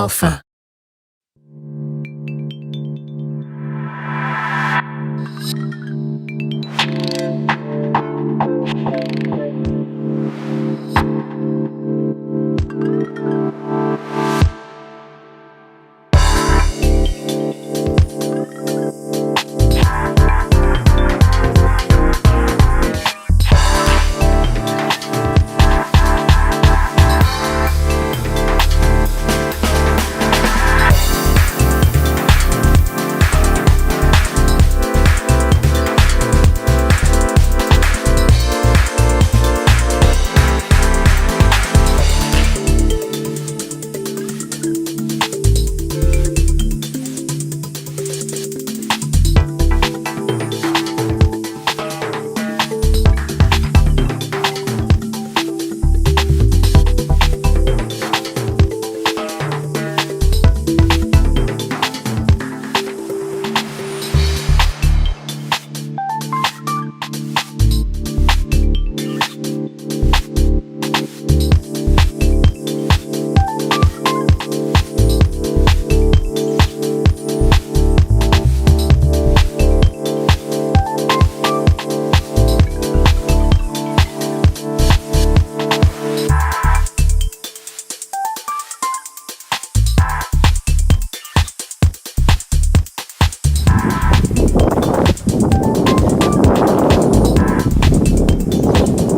Alpha.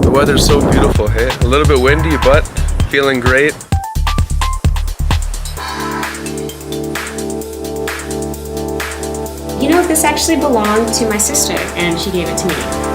The weather's so beautiful, hey? A little bit windy, but feeling great. You know, this actually belonged to my sister, and she gave it to me.